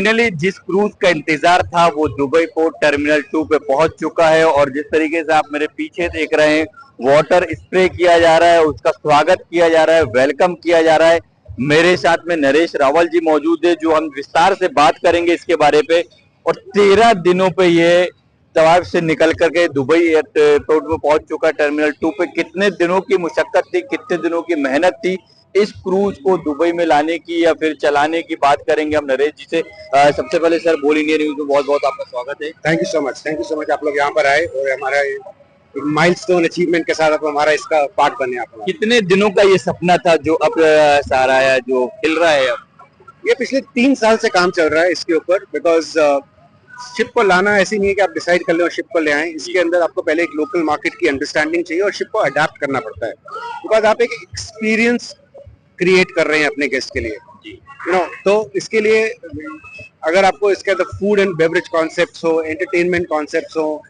Finally जिस cruise का इंतजार था वो दुबई पोर्ट टर्मिनल 2 पे पहुंच चुका है और जिस तरीके से आप मेरे पीछे देख रहे हैं वाटर स्प्रे किया जा रहा है, उसका स्वागत किया जा रहा है, वेलकम किया जा रहा है। मेरे साथ में नरेश रावल जी मौजूद है जो हम विस्तार से बात करेंगे इसके बारे पे। और 13 दिनों पे ये तवाइफ से निकल करके दुबई एयरपोर्ट में पहुंच चुका है टर्मिनल 2 पे। कितने दिनों की मुशक्कत थी, कितने दिनों की मेहनत थी इस क्रूज को दुबई में लाने की या फिर चलाने की, बात करेंगे हम नरेश जी से। सबसे पहले सर बोल इंडिया न्यूज में बहुत बहुत आपका स्वागत है। थैंक यू सो मच आप लोग यहाँ पर आए और हमारा माइलस्टोन अचीवमेंट के साथ आप हमारा इसका पार्ट बने। आप कितने दिनों का ये सपना था जो अब सारा है, जो खिल रहा है अब? ये पिछले 3 साल से काम चल रहा है इसके ऊपर, बिकॉज शिप को लाना ऐसी नहीं है कि आप डिसाइड कर लें और शिप को ले आए। इसके अंदर आपको पहले एक लोकल मार्केट की अंडरस्टैंडिंग चाहिए और शिप को अडेप्ट करना पड़ता है, बिकॉज आप एक एक्सपीरियंस क्रिएट कर रहे हैं अपने गेस्ट के लिए, यू नो। तो इसके लिए अगर आपको इसके अंदर फूड एंड बेवरेज कॉन्सेप्ट्स हो, एंटरटेनमेंट कॉन्सेप्ट्स हो,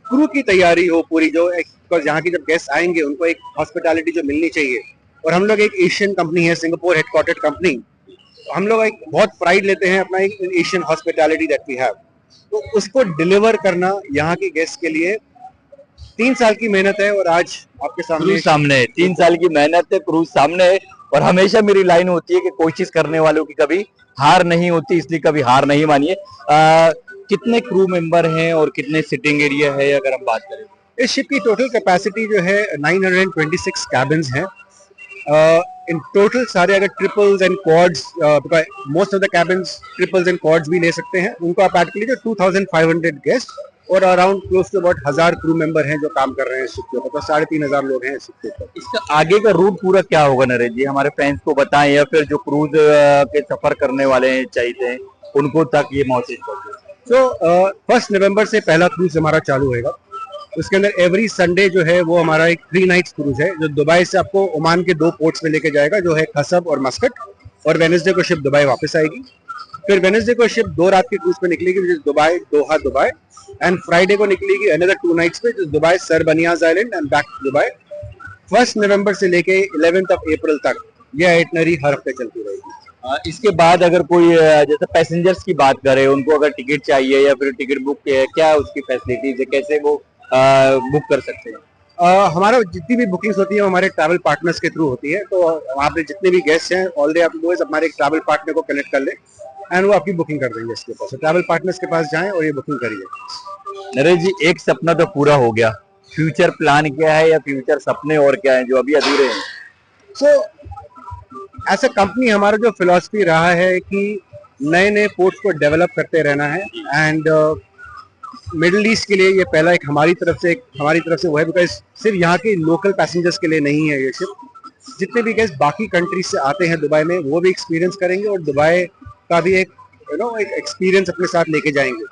क्रू की तैयारी हो पूरी, जो बिकॉज यहाँ की जब गेस्ट आएंगे उनको एक हॉस्पिटैलिटी जो मिलनी चाहिए। और हम लोग एक एशियन कंपनी है, सिंगापुर हेडक्वार्टर्ड कंपनी, हम लोग एक बहुत प्राइड लेते हैं अपना एक Asian hospitality that we have. तो उसको डिलीवर करना यहाँ के गेस्ट के लिए 3 साल की मेहनत है और आज आपके सामने है। 3 साल की मेहनत है, क्रूज सामने है। और हमेशा मेरी लाइन होती है कि कोशिश करने वालों की कभी हार नहीं होती, इसलिए कभी हार नहीं मानिए। कितने क्रू मेंबर हैं और कितने सिटिंग एरिया है अगर हम बात करें? इस शिप की टोटल कैपेसिटी जो है 926 कैबिन्स हैं इन टोटल। सारे अगर triples and quads, most of the cabins triples and quads भी ले सकते हैं, उनको आप ऐड कर लीजिए 2500 गेस्ट और around close to about 1000 crew member हैं जो काम कर रहे हैं शिप के ऊपर। तो 3500 लोग हैं शिप के ऊपर। इसका आगे का रूट पूरा क्या होगा नरेश जी, हमारे फैंस को बताएं, या फिर जो क्रूज के सफर करने वाले हैं चाहिए उनको तक ये मैसेज कर दें। तो 1 नवंबर से पहला क्रूज हमारा चालू होगा। उसके अंदर एवरी संडे जो है वो हमारा एक 3 नाइट्स क्रूज है जो दुबई से आपको ओमान के 2 पोर्ट्स में लेके जाएगा, जो है खसब और मस्कट। और वेडनेसडे को शिप दुबई वापस आएगी। फिर वेडनेसडे को शिप 2 रात के क्रूज पे निकलेगी, Dubai Doha Dubai, and Friday को निकलेगी अनदर 2 नाइट्स पे, जो Dubai Sir Bani Yas island and back to Dubai. 1 नवंबर से लेके 11 अप्रैल तक यह आइटनरी हर हफ्ते चलती रहेगी। इसके बाद अगर कोई जैसे पैसेंजर्स की बात करें, उनको अगर टिकट चाहिए या फिर टिकट बुक क्या उसकी फैसिलिटीज है, कैसे वो बुक कर सकते हैं? हमारा जितनी भी बुकिंग्स होती है वो हमारे ट्रैवल पार्टनर्स के थ्रू होती है। तो वहाँ पे जितने भी गेस्ट हैं all they have to do is हमारे एक ट्रैवल पार्टनर को कनेक्ट कर ले एंड वो आपकी बुकिंग कर देंगे इसके पास। ट्रैवल पार्टनर्स के पास जाएं और ये बुकिंग करिए। नरेश जी, एक सपना तो पूरा हो गया, फ्यूचर प्लान क्या है या फ्यूचर सपने और क्या है जो अभी अधूरे हैं? सो एज अ कंपनी हमारा जो फिलॉसफी रहा है कि नए नए पोर्ट्स को डेवलप करते रहना है। एंड मिडिल ईस्ट के लिए ये पहला एक हमारी तरफ से वो है, बिकॉज सिर्फ यहाँ के लोकल पैसेंजर्स के लिए नहीं है ये शिप। जितने भी गेस्ट बाकी कंट्रीज से आते हैं दुबई में वो भी एक्सपीरियंस करेंगे और दुबई का भी एक एक एक्सपीरियंस अपने साथ लेके जाएंगे।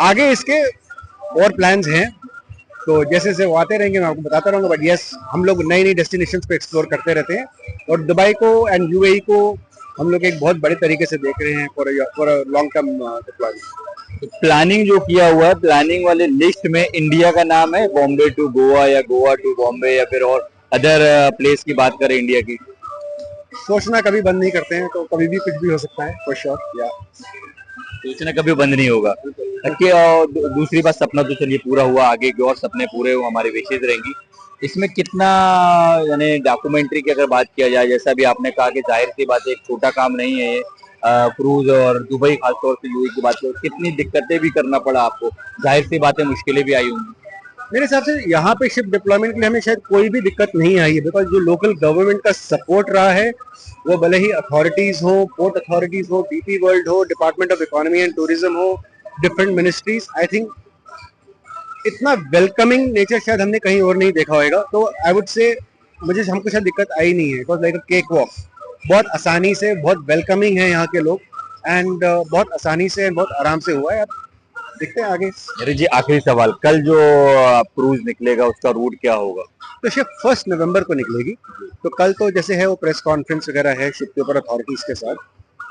आगे इसके और प्लान्स हैं, तो जैसे जैसे वो आते रहेंगे मैं आपको बताता रहूंगा। बट यस, हम लोग नई नई डेस्टिनेशंस पे एक्सप्लोर करते रहते हैं और दुबई को एंड यूएई को हम लोग एक बहुत बड़े तरीके से देख रहे हैं for long term deployment. Planning जो किया हुआ है, प्लानिंग वाले लिस्ट में इंडिया का नाम है, बॉम्बे टू गोवा या गोवा टू बॉम्बे या फिर और अदर प्लेस की बात करें इंडिया की? सोचना कभी बंद नहीं करते हैं, तो कभी भी कुछ भी हो सकता है फॉर श्योर। या सोचना कभी बंद नहीं होगा। दूसरी बात, सपना तो चलिए पूरा हुआ, आगे के और सपने पूरे हो हमारी विशेष रहेंगी। इसमें कितना यानी डॉक्यूमेंट्री की अगर बात किया जाए, जैसा भी आपने कहा कि जाहिर सी बात है एक छोटा काम नहीं है ये, क्रूज और दुबई खासतौर से यूएई की बात करो, कितनी दिक्कतें भी करना पड़ा आपको, जाहिर सी बात है मुश्किलें भी आई होंगी। मेरे हिसाब से यहाँ पे शिप डिप्लॉयमेंट के लिए हमें शायद कोई भी दिक्कत नहीं आई है, बिकॉज जो लोकल गवर्नमेंट का सपोर्ट रहा है वो भले ही अथॉरिटीज हो, पोर्ट अथॉरिटीज हो, डीपी वर्ल्ड हो, department of economy and tourism हो, डिफरेंट मिनिस्ट्रीज, आई थिंक इतना वेलकमिंग नेचर शायद हमने कहीं और नहीं देखा होगा। तो आई वुड से हमको शायद दिक्कत आई नहीं है। बिकॉज लाइक केक वॉक बहुत आसानी से, बहुत वेलकमिंग है यहाँ के लोग एंड बहुत आसानी से बहुत आराम से हुआ है। अब देखते हैं आगे। अरे जी, आखिरी सवाल, कल जो क्रूज निकलेगा उसका रूट क्या होगा? तो शिप 1 नवंबर को निकलेगी। तो कल तो जैसे है वो प्रेस कॉन्फ्रेंस वगैरह है शिप के ऊपर अथॉरिटीज के साथ।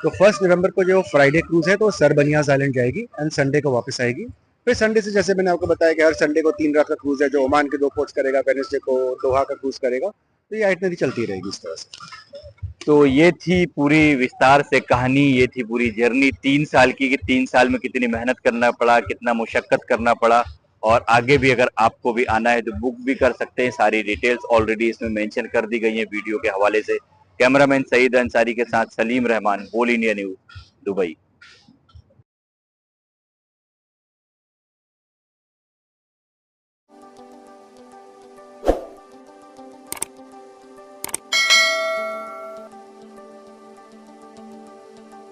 तो 1 नवंबर को जो फ्राइडे क्रूज है तो सर बनियाज आइलैंड जाएगी एंड संडे को वापस आएगी। फिर संडे से जैसे मैंने आपको बताया कि हर संडे को 3 रात का क्रूज है जो ओमान के 2 पोर्ट्स करेगा, वेडनेसडे को दोहा का क्रूज करेगा तो ये आइटनरी चलती रहेगी इस तरह से। तो ये थी पूरी विस्तार से कहानी, ये थी पूरी जर्नी 3 साल की, कि 3 साल में कितनी मेहनत करना पड़ा, कितना मुशक्कत करना पड़ा। और आगे भी अगर आपको भी आना है तो बुक भी कर सकते हैं। सारी डिटेल्स ऑलरेडी इसमें मेंशन कर दी गई हैं वीडियो के हवाले से। कैमरामैन सईद अंसारी के साथ सलीम रहमान, बोल इंडिया न्यूज, दुबई।